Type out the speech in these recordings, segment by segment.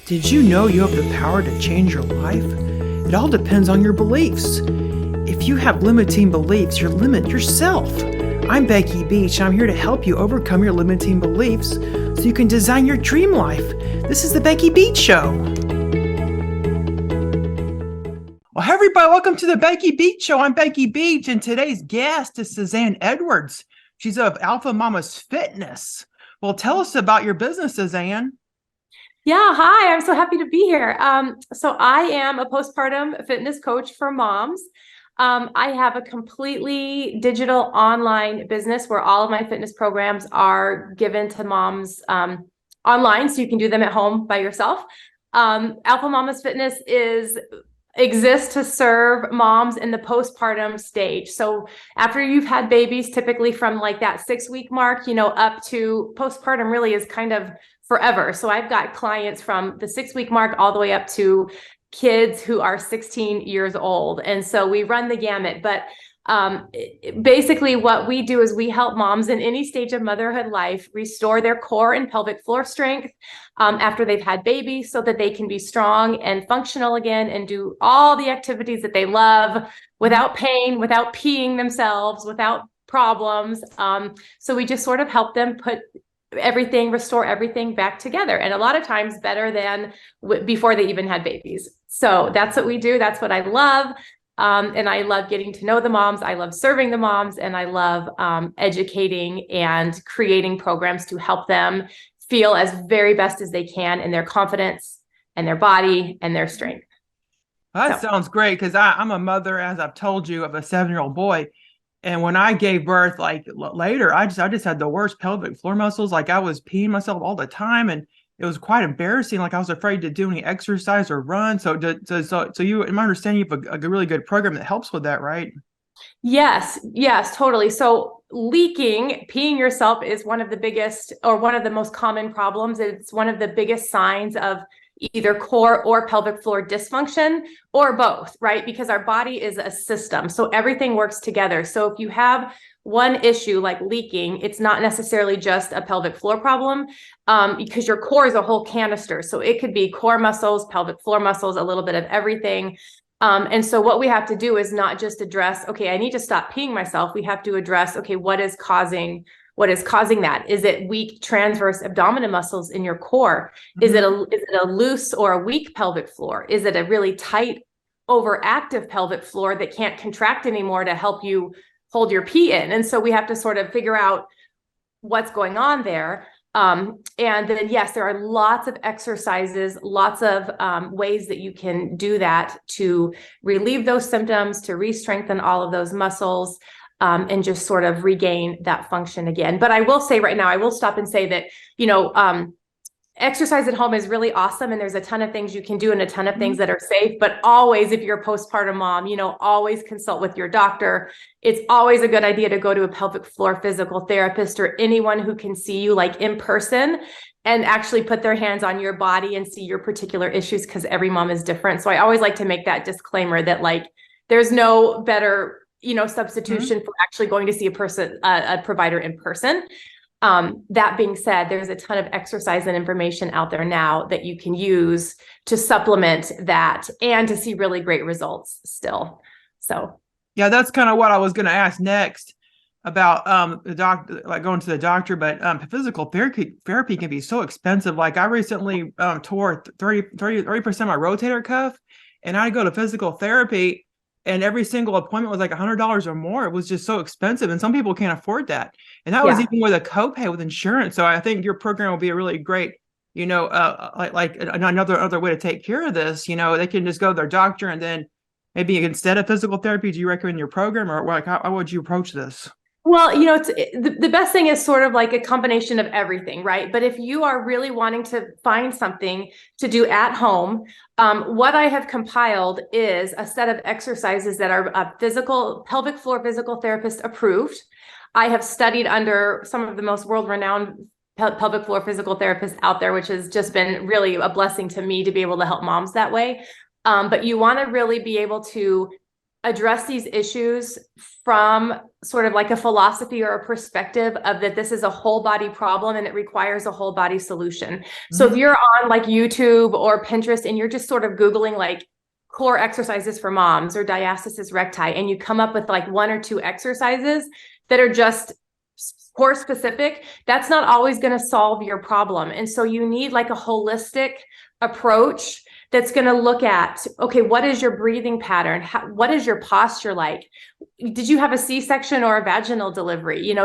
Did you know you have the power to change your life? It all depends on your beliefs. If you have limiting beliefs, you limit yourself. I'm Becky Beach, and I'm here to help you overcome your limiting beliefs so you can design your dream life. This is the Becky Beach Show. Well, hey everybody, welcome to the Becky Beach Show. I'm Becky Beach, and today's guest is Suzanne Edwards. She's of Alpha Mamas Fitness. Well, tell us about your business, Suzanne. Yeah, hi, I'm so happy to be here. So I am a postpartum fitness coach for moms. I have a completely digital online business where all of my fitness programs are given to moms online, so you can do them at home by yourself. Alpha Mamas Fitness exists to serve moms in the postpartum stage. So after you've had babies, typically from like that 6-week mark, up to postpartum really is kind of forever. So I've got clients from the 6-week mark all the way up to kids who are 16 years old. And so we run the gamut, but basically what we do is we help moms in any stage of motherhood life restore their core and pelvic floor strength after they've had babies so that they can be strong and functional again and do all the activities that they love without pain, without peeing themselves, without problems. So we just sort of help them restore everything back together. And a lot of times better than before they even had babies. So that's what we do. That's what I love. And I love getting to know the moms. I love serving the moms, and I love educating and creating programs to help them feel as very best as they can in their confidence and their body and their strength. That sounds great, because I'm a mother, as I've told you, of a 7-year-old boy. And when I gave birth, like later, I just had the worst pelvic floor muscles. Like I was peeing myself all the time, and it was quite embarrassing. Like I was afraid to do any exercise or run. So you, in my understanding, you have a really good program that helps with that, right? Yes, totally. So peeing yourself is one of the biggest or one of the most common problems. It's one of the biggest signs of either core or pelvic floor dysfunction or both, right? Because our body is a system. So everything works together. So if you have one issue like leaking, it's not necessarily just a pelvic floor problem because your core is a whole canister. So it could be core muscles, pelvic floor muscles, a little bit of everything. And so what we have to do is not just address, okay, I need to stop peeing myself. We have to address, okay, what is causing that? Is it weak transverse abdominal muscles in your core? Mm-hmm. Is it a loose or a weak pelvic floor? Is it a really tight, overactive pelvic floor that can't contract anymore to help you hold your pee in? And so we have to sort of figure out what's going on there. And then, yes, there are lots of exercises, lots of ways that you can do that to relieve those symptoms, to re-strengthen all of those muscles. And just sort of regain that function again. But I will say right now, I will stop and say that, exercise at home is really awesome. And there's a ton of things you can do and a ton of things that are safe. But always, if you're a postpartum mom, always consult with your doctor. It's always a good idea to go to a pelvic floor physical therapist or anyone who can see you like in person and actually put their hands on your body and see your particular issues, because every mom is different. So I always like to make that disclaimer that like, there's no better substitution for actually going to see a provider in person. That being said, there's a ton of exercise and information out there now that you can use to supplement that and to see really great results still. So, yeah, that's kind of what I was going to ask next about the doctor, like going to the doctor. But physical therapy can be so expensive. Like I recently tore 30% of my rotator cuff, and I go to physical therapy. And every single appointment was like $100 or more. It was just so expensive. And some people can't afford that. And that was even with a copay with insurance. So I think your program will be a really great, like another way to take care of this. They can just go to their doctor, and then maybe instead of physical therapy, do you recommend your program, or like how would you approach this? Well, the best thing is sort of like a combination of everything, right? But if you are really wanting to find something to do at home, what I have compiled is a set of exercises that are pelvic floor physical therapist approved. I have studied under some of the most world-renowned pelvic floor physical therapists out there, which has just been really a blessing to me to be able to help moms that way. But you want to really be able to address these issues from sort of like a philosophy or a perspective of that this is a whole body problem and it requires a whole body solution. So if you're on like YouTube or Pinterest and you're just sort of Googling like core exercises for moms or diastasis recti, and you come up with like 1 or 2 exercises that are just core specific, that's not always going to solve your problem. And so you need like a holistic approach that's going to look at, okay, what is your breathing pattern? What is your posture like? Did you have a C-section or a vaginal delivery?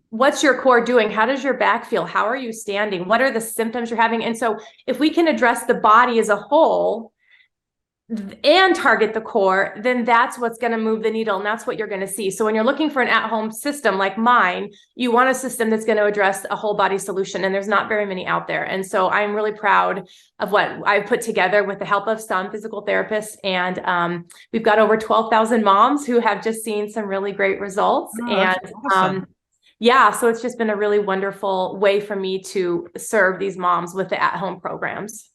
What's your core doing? How does your back feel? How are you standing? What are the symptoms you're having? And so if we can address the body as a whole and target the core, then that's what's going to move the needle. And that's what you're going to see. So when you're looking for an at-home system like mine, you want a system that's going to address a whole body solution. And there's not very many out there. And so I'm really proud of what I've put together with the help of some physical therapists. And we've got over 12,000 moms who have just seen some really great results. Oh, and that's awesome. yeah, so it's just been a really wonderful way for me to serve these moms with the at-home programs.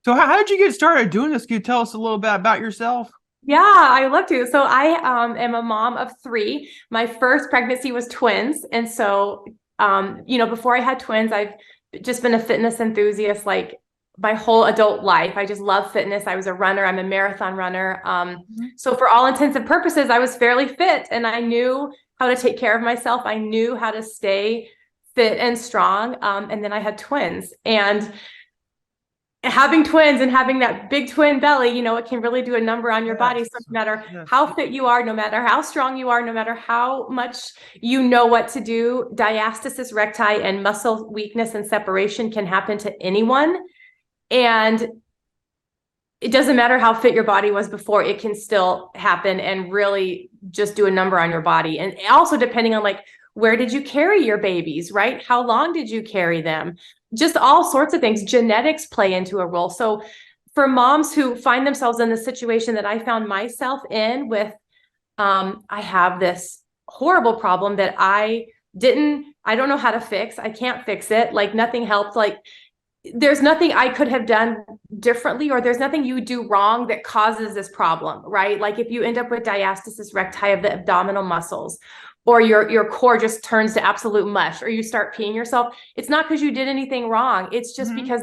So how did you get started doing this? Can you tell us a little bit about yourself? Yeah, I love to. So I am a mom of 3. My first pregnancy was twins. And so, before I had twins, I've just been a fitness enthusiast like my whole adult life. I just love fitness. I was a runner. I'm a marathon runner. So for all intents and purposes, I was fairly fit and I knew how to take care of myself. I knew how to stay fit and strong. And then I had twins, and having twins and having that big twin belly, it can really do a number on your body. So no matter how fit you are, no matter how strong you are, no matter how much you know what to do, diastasis recti and muscle weakness and separation can happen to anyone. And it doesn't matter how fit your body was before, it can still happen and really just do a number on your body. And also depending on like, where did you carry your babies, right? How long did you carry them? Just all sorts of things. Genetics play into a role. So for moms who find themselves in the situation that I found myself in with, I have this horrible problem that I don't know how to fix. I can't fix it. Like nothing helped. Like there's nothing I could have done differently, or there's nothing you do wrong that causes this problem, right? Like if you end up with diastasis recti of the abdominal muscles, or your core just turns to absolute mush, or you start peeing yourself, it's not because you did anything wrong. It's just because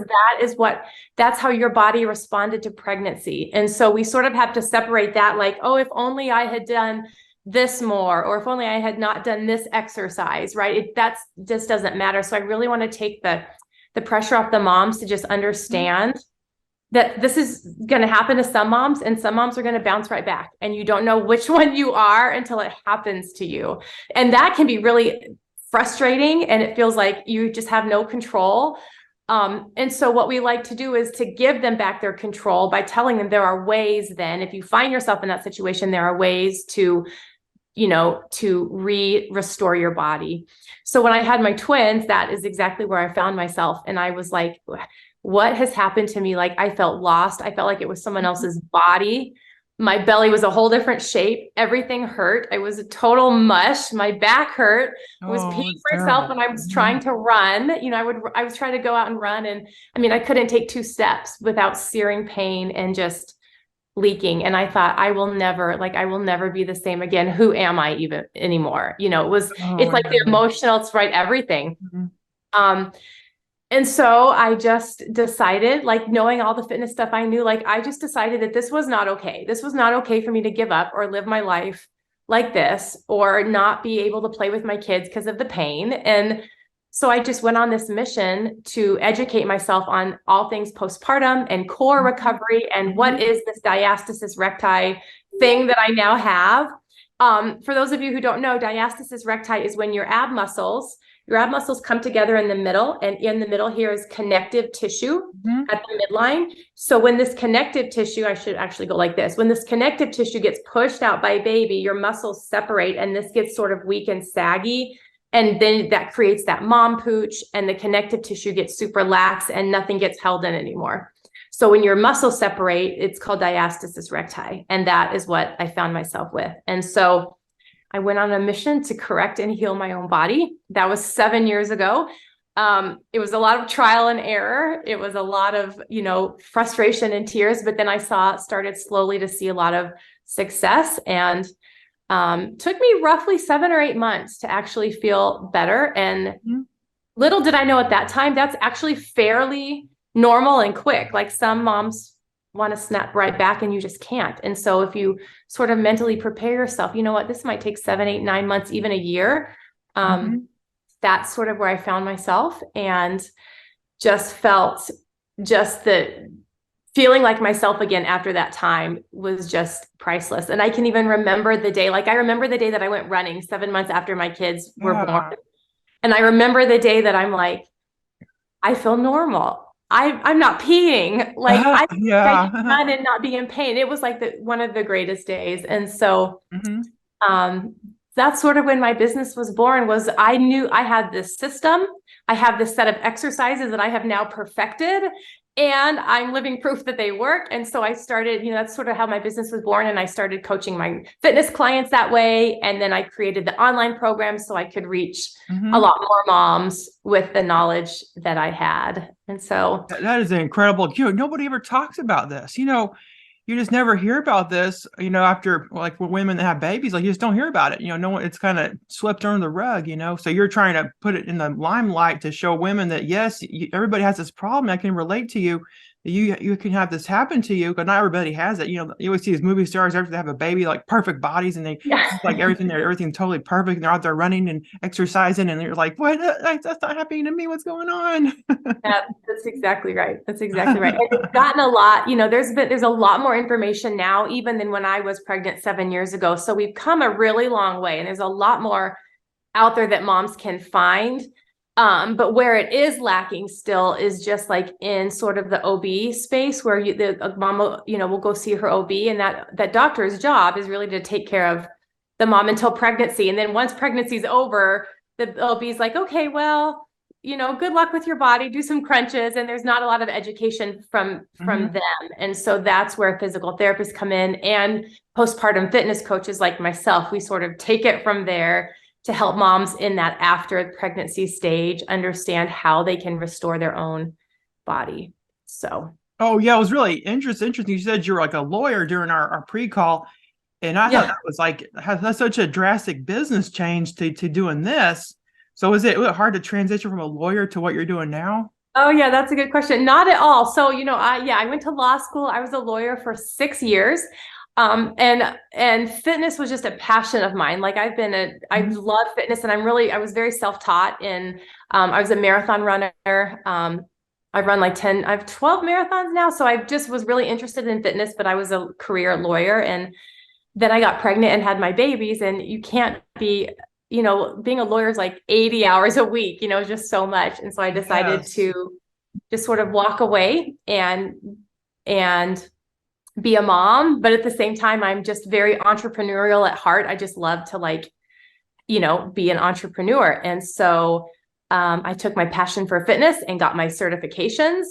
that's how your body responded to pregnancy. And so we sort of have to separate that, like, oh, if only I had done this more, or if only I had not done this exercise, right? That just doesn't matter. So I really want to take the pressure off the moms to just understand that this is going to happen to some moms, and some moms are going to bounce right back, and you don't know which one you are until it happens to you. And that can be really frustrating, and it feels like you just have no control. And so what we like to do is to give them back their control by telling them there are ways. Then if you find yourself in that situation, there are ways to restore your body. So when I had my twins, that is exactly where I found myself. And I was like, what has happened to me? Like I felt lost. I felt like it was someone else's body. My belly was a whole different shape. Everything hurt. I was a total mush. My back hurt. I was peeing myself when I was trying to run. I was trying to go out and run. And I couldn't take 2 steps without searing pain and just leaking. And I thought, I will never be the same again. Who am I even anymore? It's like the emotional, it's right, everything. And so I just decided, like knowing all the fitness stuff I knew, like I just decided that this was not okay. This was not okay for me to give up or live my life like this, or not be able to play with my kids because of the pain. And so I just went on this mission to educate myself on all things postpartum and core recovery, and what is this diastasis recti thing that I now have. For those of you who don't know, diastasis recti is when your ab muscles come together in the middle, and in the middle here is connective tissue at the midline. So when this connective tissue, I should actually go like this. When this connective tissue gets pushed out by baby, your muscles separate, and this gets sort of weak and saggy. And then that creates that mom pooch, and the connective tissue gets super lax and nothing gets held in anymore. So when your muscles separate, it's called diastasis recti. And that is what I found myself with. And so I went on a mission to correct and heal my own body. That was 7 years ago. It was a lot of trial and error. It was a lot of, frustration and tears, but then I started slowly to see a lot of success, and took me roughly 7 or 8 months to actually feel better. And little did I know at that time, that's actually fairly normal and quick. Like some moms want to snap right back and you just can't. And so if you sort of mentally prepare yourself, you know what, this might take 7, 8, 9 months, even a year. That's sort of where I found myself, and just felt the feeling like myself again after that time was just priceless. And I can even remember the day, I remember the day that I went running 7 months after my kids were born. And I remember the day that I'm like, I feel normal. I'm not peeing. I can run and not be in pain. It was like one of the greatest days. And so, that's sort of when my business was born. Was I knew I had this system. I have this set of exercises that I have now perfected, and I'm living proof that they work. And so I started, that's sort of how my business was born. And I started coaching my fitness clients that way. And then I created the online program so I could reach a lot more moms with the knowledge that I had. And so that is incredible. Nobody ever talks about this. You just never hear about this, after, like, when women that have babies, you just don't hear about it. No one, it's kind of swept under the rug, So you're trying to put it in the limelight to show women that, yes, everybody has this problem. I can relate to you. You can have this happen to you, but not everybody has it. You always see these movie stars after they have a baby, like perfect bodies, and they like everything totally perfect. And they're out there running and exercising, and they're like, "What? That's not happening to me. What's going on?" Yeah, that's exactly right. That's exactly right. And it's gotten a lot. There's a lot more information now, even than when I was pregnant 7 years ago. So we've come a really long way, and there's a lot more out there that moms can find. But where it is lacking still is just like in sort of the OB space, where the mom will go see her OB, and that doctor's job is really to take care of the mom until pregnancy. And then once pregnancy's over, the OB is like, okay, well, good luck with your body, do some crunches. And there's not a lot of education from them. And so that's where physical therapists come in, and postpartum fitness coaches like myself. We sort of take it from there to help moms in that after pregnancy stage understand how they can restore their own body. So. Oh yeah, it was really interesting. You said you were like a lawyer during our pre-call, and I thought that was that's such a drastic business change to doing this. So was it hard to transition from a lawyer to what you're doing now? Oh yeah, that's a good question. Not at all. So, I went to law school. I was a lawyer for 6 years. And fitness was just a passion of mine. I love fitness, and I was very self-taught I was a marathon runner. I've run I have 12 marathons now. So I just was really interested in fitness, but I was a career lawyer. And then I got pregnant and had my babies, and you can't be, being a lawyer is like 80 hours a week, just so much. And so I decided to just sort of walk away and be a mom. But at the same time, I'm just very entrepreneurial at heart. I just love to be an entrepreneur. And so I took my passion for fitness and got my certifications.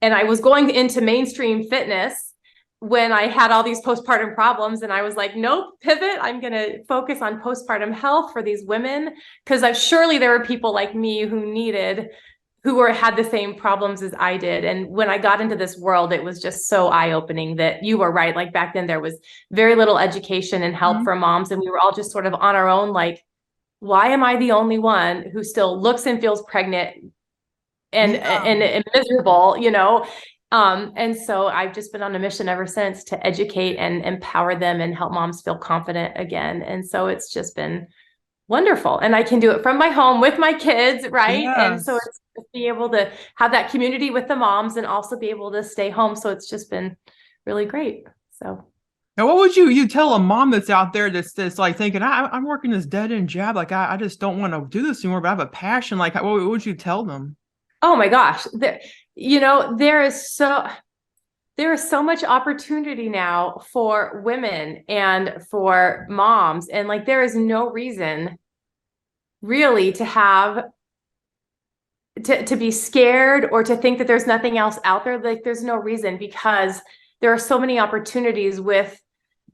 And I was going into mainstream fitness when I had all these postpartum problems. And I was like, nope, pivot. I'm going to focus on postpartum health for these women, because surely there were people like me who had the same problems as I did. And when I got into this world, it was just so eye-opening that you were right. Like back then there was very little education and help for moms. And we were all just sort of on our own. Like, why am I the only one who still looks and feels pregnant and miserable, And so I've just been on a mission ever since to educate and empower them and help moms feel confident again. And so it's just been wonderful. And I can do it from my home with my kids, right? Yes. And so it's be able to have that community with the moms and also be able to stay home. So it's just been really great. So. Now, what would you tell a mom that's out there that's like thinking, I'm working this dead end job. Like, I just don't want to do this anymore, but I have a passion. Like, what would you tell them? Oh my gosh. There is so much opportunity now for women and for moms. And there is no reason really to be scared or to think that there's nothing else out there. There's no reason, because there are so many opportunities with,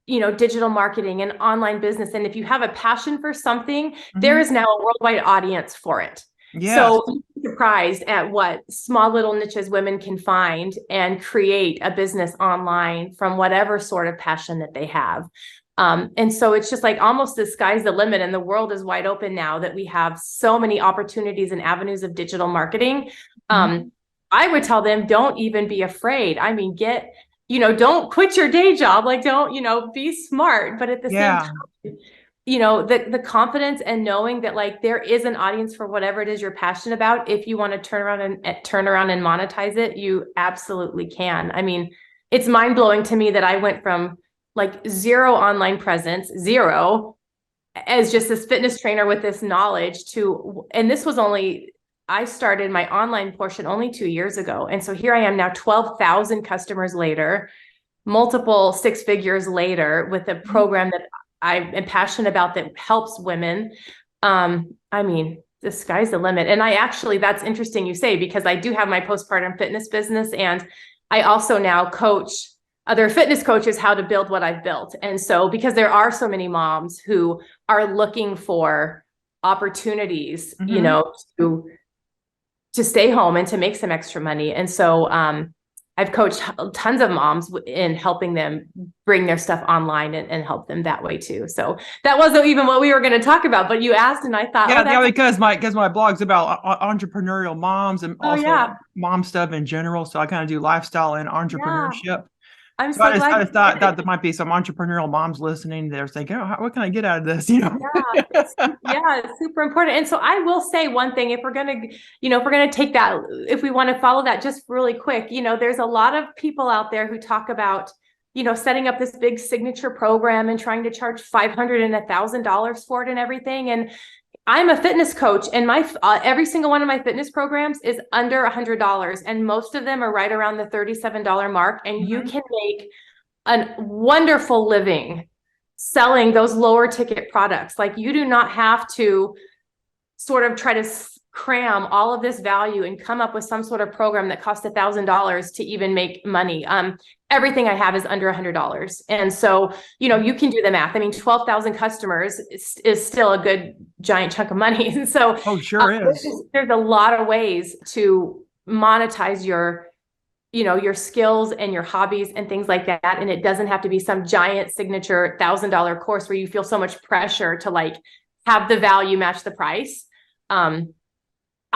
digital marketing and online business. And if you have a passion for something, there is now a worldwide audience for it. Yes. So you'd be surprised at what small little niches women can find and create a business online from whatever sort of passion that they have. And so it's just like almost the sky's the limit, and the world is wide open now that we have so many opportunities and avenues of digital marketing. I would tell them, don't even be afraid. I mean, don't quit your day job. Like, don't, be smart. But at the same Yeah. time, the confidence and knowing that like there is an audience for whatever it is you're passionate about. If you want to turn around and monetize it, you absolutely can. I mean, it's mind blowing to me that I went from like zero online presence, zero, as just this fitness trainer with this knowledge and this was I started my online portion only 2 years ago. And so here I am now 12,000 customers later, multiple 6 figures later with a program that I am passionate about that helps women. I mean, the sky's the limit. And that's interesting you say, because I do have my postpartum fitness business, and I also now coach other fitness coaches how to build what I've built. And so, because there are so many moms who are looking for opportunities, to stay home and to make some extra money. And so, I've coached tons of moms in helping them bring their stuff online and help them that way too. So that wasn't even what we were going to talk about, but you asked and I thought, because my blog's about entrepreneurial moms and also mom stuff in general. So I kind of do lifestyle and entrepreneurship. I'm so I glad just thought there might be some entrepreneurial moms listening. They're thinking, what can I get out of this? Yeah, it's super important. And so I will say one thing, if we're going to take that, if we want to follow that just really quick, there's a lot of people out there who talk about, setting up this big signature program and trying to charge $500 and $1,000 for it and everything. And I'm a fitness coach, and my every single one of my fitness programs is under $100, and most of them are right around the $37 mark. And you can make a wonderful living selling those lower ticket products. Like, you do not have to sort of try to cram all of this value and come up with some sort of program that costs $1,000 to even make money. Everything I have is under $100. And so, you can do the math. I mean, 12,000 customers is still a good giant chunk of money. And so there's a lot of ways to monetize your skills and your hobbies and things like that. And it doesn't have to be some giant signature $1,000 course where you feel so much pressure to like have the value match the price.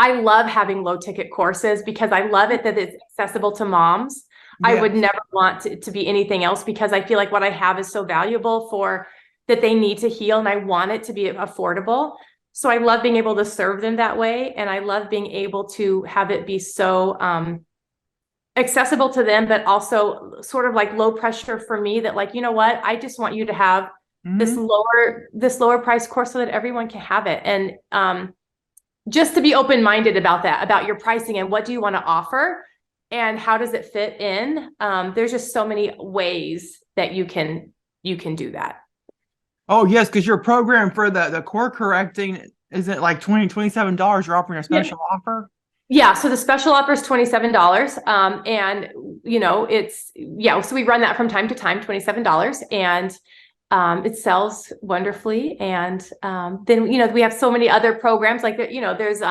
I love having low ticket courses because I love it that it's accessible to moms. Yes. I would never want it to be anything else, because I feel like what I have is so valuable for that they need to heal, and I want it to be affordable. So I love being able to serve them that way. And I love being able to have it be so, accessible to them, but also sort of like low pressure for me, that like, what, I just want you to have this lower price course so that everyone can have it. And, just to be open-minded about that, about your pricing and what do you want to offer and how does it fit in? There's just so many ways that you can do that. Oh yes. Cause your program for the core correcting, is it like $27? You're offering a special offer? Yeah. So the special offer is $27. And so we run that from time to time, $27, and it sells wonderfully. And then, we have so many other programs like that. There's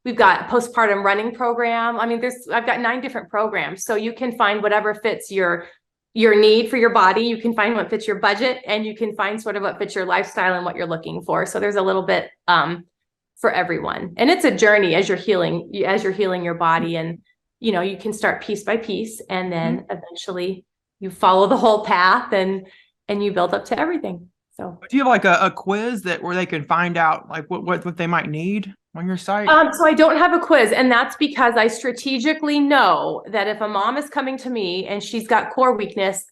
we've got a postpartum running program. I mean, I've got 9 different programs. So you can find whatever fits your need for your body. You can find what fits your budget, and you can find sort of what fits your lifestyle and what you're looking for. So there's a little bit for everyone. And it's a journey as you're healing your body. And, you can start piece by piece, and then eventually you follow the whole path and you build up to everything. So do you have like a quiz where they can find out like what they might need on your site? So I don't have a quiz, and that's because I strategically know that if a mom is coming to me and she's got core weakness,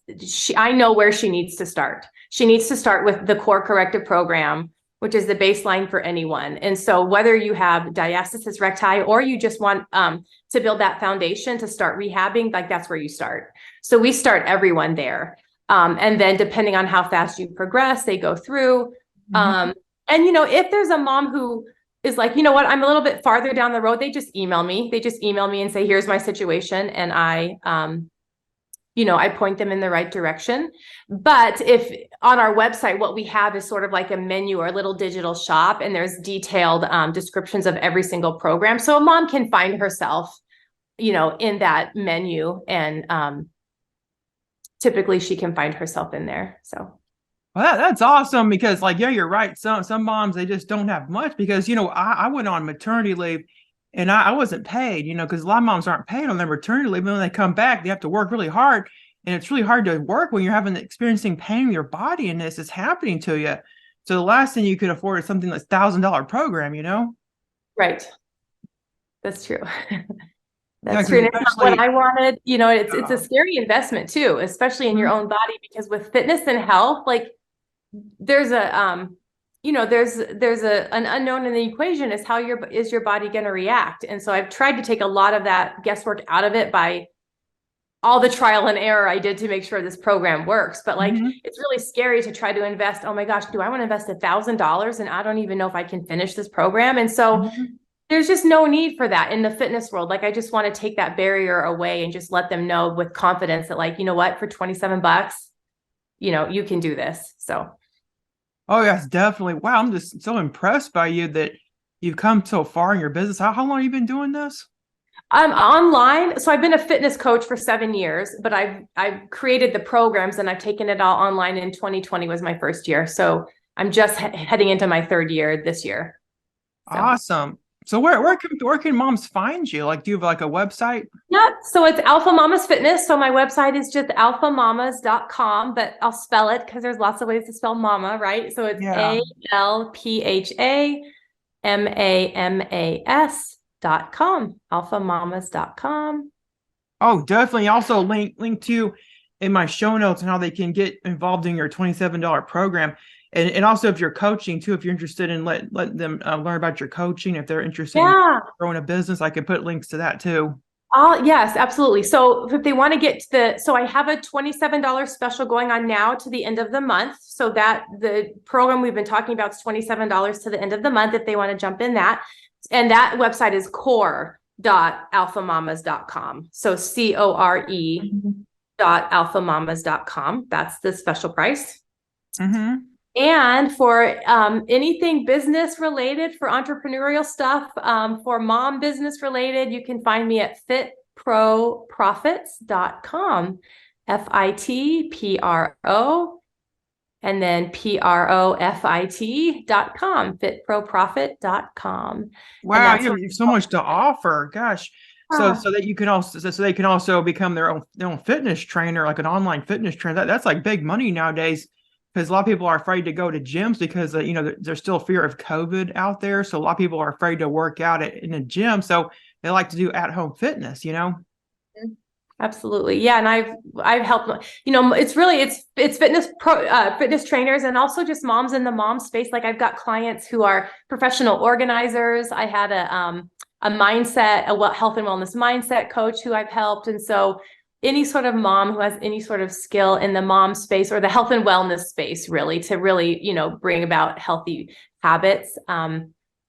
I know where she needs to start. She needs to start with the core corrective program, which is the baseline for anyone. And so whether you have diastasis recti or you just want to build that foundation to start rehabbing, like that's where you start. So we start everyone there. And then depending on how fast you progress, they go through. And, if there's a mom who is like, I'm a little bit farther down the road, they just email me. They just email me and say, here's my situation. And I, I point them in the right direction. But if on our website, what we have is sort of like a menu or a little digital shop, and there's detailed descriptions of every single program. So a mom can find herself, in that menu, and typically she can find herself in there. So. Well, that's awesome because you're right. Some moms, they just don't have much because, I went on maternity leave and I wasn't paid, because a lot of moms aren't paid on their maternity leave. And when they come back, they have to work really hard. And it's really hard to work when you're experiencing pain in your body and this is happening to you. So the last thing you could afford is something that's $1,000 program, Right. That's true. Yeah, That's true. And it's not what I wanted. It's a scary investment too, especially in your own body, because with fitness and health, there's an unknown in the equation is is your body going to react. And so I've tried to take a lot of that guesswork out of it by all the trial and error I did to make sure this program works. But it's really scary to try to invest. Oh my gosh, do I want to invest $1,000 and I don't even know if I can finish this program? And so there's just no need for that in the fitness world. I just want to take that barrier away and just let them know with confidence that you know what, for $27, you can do this. So. Oh, yes, definitely. Wow. I'm just so impressed by you that you've come so far in your business. How long have you been doing this? I'm online. So I've been a fitness coach for 7 years, but I've created the programs and I've taken it all online. In 2020 was my first year. So I'm just heading into my third year this year. So. Awesome. So where can moms find you? Do you have a website? Yeah. So it's Alpha Mamas Fitness. So my website is just alphamamas.com, but I'll spell it because there's lots of ways to spell mama, right? So it's ALPHAMAMAS.com, alphamamas.com. Oh, definitely. Also link to in my show notes and how they can get involved in your $27 program. And also if you're coaching too, if you're interested in let them learn about your coaching, if they're interested in growing a business, I can put links to that too. Yes, absolutely. So if they want to get to so I have a $27 special going on now to the end of the month. So that the program we've been talking about is $27 to the end of the month if they want to jump in that. And that website is core.alphamamas.com. So CORE.alphamamas.com. That's the special price. Mm-hmm. And for anything business related, for entrepreneurial stuff, for mom business related, you can find me at fitproprofits.com, FITPRO, and then PROFIT.com, fitproprofit.com. Wow, you have so much to offer. Gosh. So that you can also become their own fitness trainer, like an online fitness trainer. That's like big money nowadays. Because a lot of people are afraid to go to gyms because, there's still fear of COVID out there. So a lot of people are afraid to work out in a gym. So they like to do at-home fitness, Absolutely. Yeah. And I've helped, it's fitness trainers and also just moms in the mom space. I've got clients who are professional organizers. I had a health and wellness mindset coach who I've helped. And so any sort of mom who has any sort of skill in the mom space or the health and wellness space, to bring about healthy habits. I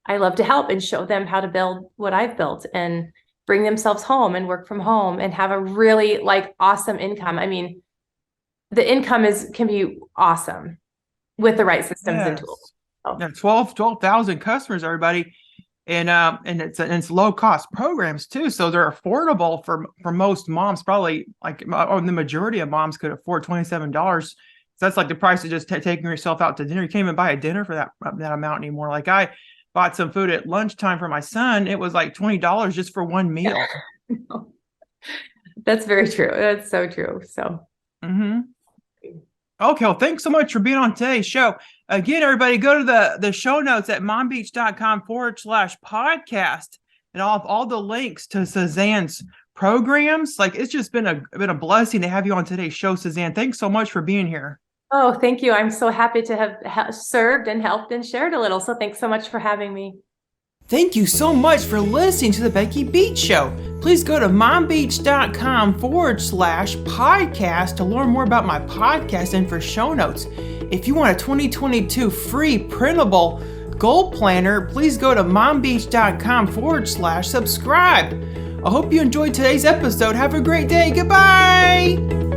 love to help and show them how to build what I've built and bring themselves home and work from home and have a really awesome income. I mean, the income can be awesome with the right systems and tools. So. Yeah, 12,000 customers, everybody. And it's low cost programs too, so they're affordable for most moms. Probably the majority of moms could afford $27. So that's the price of just taking yourself out to dinner. You can't even buy a dinner for that amount anymore. I bought some food at lunchtime for my son. It was $20 just for one meal. That's very true. That's so true. So. Mm-hmm. Okay, well, thanks so much for being on today's show. Again, everybody, go to the show notes at mombeach.com/podcast and all the links to Suzanne's programs. It's just been a blessing to have you on today's show, Suzanne. Thanks so much for being here. Oh, thank you. I'm so happy to have served and helped and shared a little. So thanks so much for having me. Thank you so much for listening to the Becky Beach Show. Please go to mombeach.com/podcast to learn more about my podcast and for show notes. If you want a 2022 free printable goal planner, please go to mombeach.com/subscribe. I hope you enjoyed today's episode. Have a great day. Goodbye.